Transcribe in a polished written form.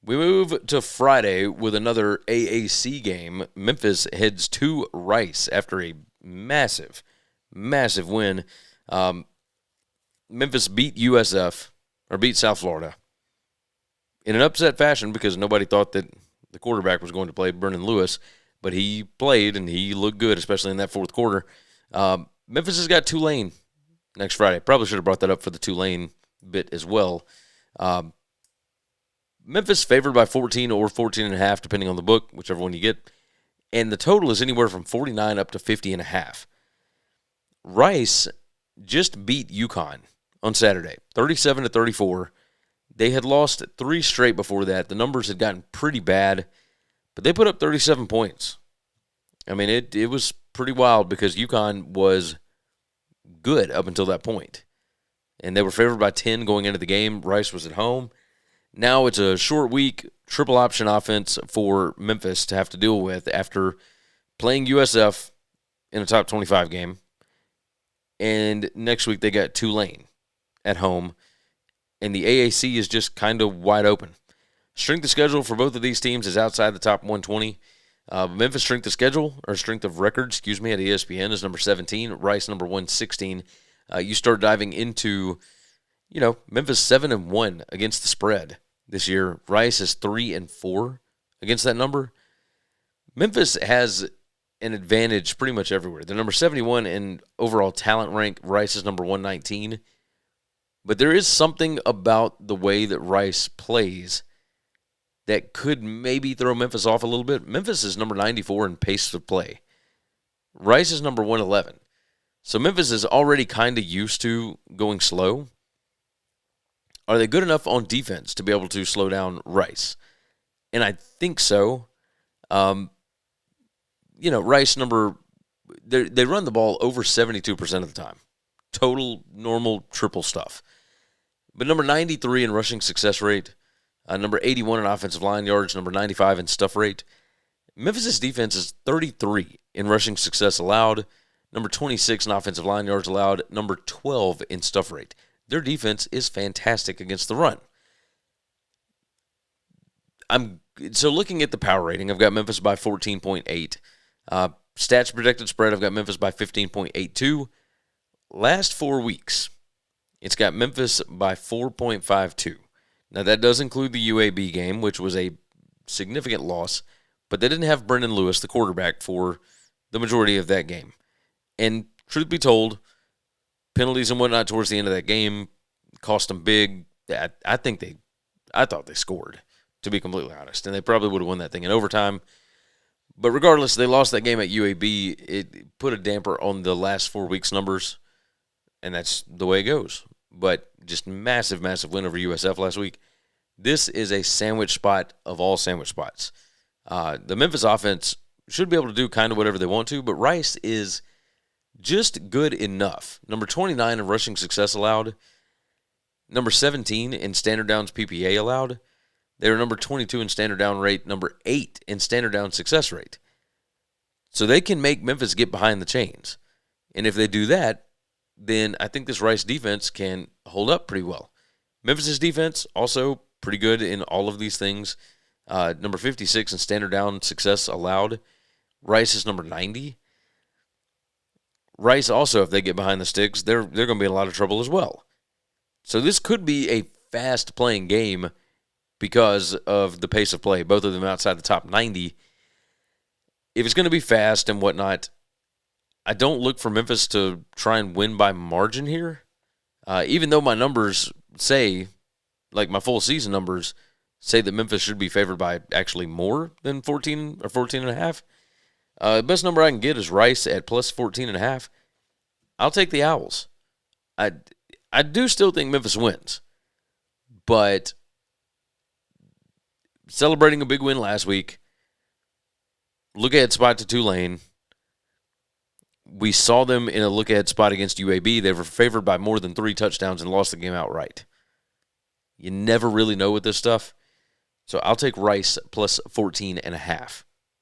We move to Friday with another AAC game. Memphis heads to Rice after a massive, massive win. Um, Memphis beat beat South Florida in an upset fashion because nobody thought that the quarterback was going to play, Brennan Lewis, but he played and he looked good, especially in that fourth quarter. Memphis has got Tulane next Friday. Probably should have brought that up for the Tulane bit as well. Memphis favored by 14 or 14.5, depending on the book, whichever one you get. And the total is anywhere from 49 up to 50.5. Rice just beat UConn on Saturday, 37-34. They had lost 3 straight before that. The numbers had gotten pretty bad, but they put up 37 points. I mean, it was pretty wild because UConn was good up until that point. And they were favored by 10 going into the game. Rice was at home. Now it's a short week, triple option offense for Memphis to have to deal with after playing USF in a top 25 game. And next week they got Tulane at home. And the AAC is just kind of wide open. Strength of schedule for both of these teams is outside the top 120. Memphis strength of record, at ESPN is number 17. Rice number 116. You start diving into, Memphis 7-1 against the spread this year. Rice is 3-4 against that number. Memphis has an advantage pretty much everywhere. They're number 71 in overall talent rank. Rice is number 119. But there is something about the way that Rice plays that could maybe throw Memphis off a little bit. Memphis is number 94 in pace of play. Rice is number 111. So Memphis is already kind of used to going slow. Are they good enough on defense to be able to slow down Rice? And I think so. Rice they run the ball over 72% of the time. Total, normal, triple stuff. But number 93 in rushing success rate, number 81 in offensive line yards, number 95 in stuff rate. Memphis' defense is 33 in rushing success allowed, number 26 in offensive line yards allowed, number 12 in stuff rate. Their defense is fantastic against the run. So looking at the power rating, I've got Memphis by 14.8. Stats projected spread, I've got Memphis by 15.82. Last 4 weeks, it's got Memphis by 4.52. Now, that does include the UAB game, which was a significant loss, but they didn't have Brennan Lewis, the quarterback, for the majority of that game. And truth be told, penalties and whatnot towards the end of that game cost them big. I thought they scored, to be completely honest, and they probably would have won that thing in overtime. But regardless, they lost that game at UAB. It put a damper on the last 4 weeks' numbers, and that's the way it goes. But just massive, massive win over USF last week. This is a sandwich spot of all sandwich spots. The Memphis offense should be able to do kind of whatever they want to, but Rice is just good enough. Number 29 in rushing success allowed. Number 17 in standard downs PPA allowed. They were number 22 in standard down rate, number 8 in standard down success rate. So they can make Memphis get behind the chains. And if they do that, then I think this Rice defense can hold up pretty well. Memphis' defense, also pretty good in all of these things. Number 56 in standard down success allowed. Rice is number 90. Rice also, if they get behind the sticks, they're going to be in a lot of trouble as well. So this could be a fast-playing game because of the pace of play, both of them outside the top 90. If it's going to be fast and whatnot, I don't look for Memphis to try and win by margin here. Even though my numbers say, like my full season numbers, say that Memphis should be favored by actually more than 14 or 14.5. The best number I can get is Rice at plus 14.5. I'll take the Owls. I do still think Memphis wins, but celebrating a big win last week, look-ahead spot to Tulane. We saw them in a look-ahead spot against UAB. They were favored by more than 3 touchdowns and lost the game outright. You never really know with this stuff. So I'll take Rice plus 14.5.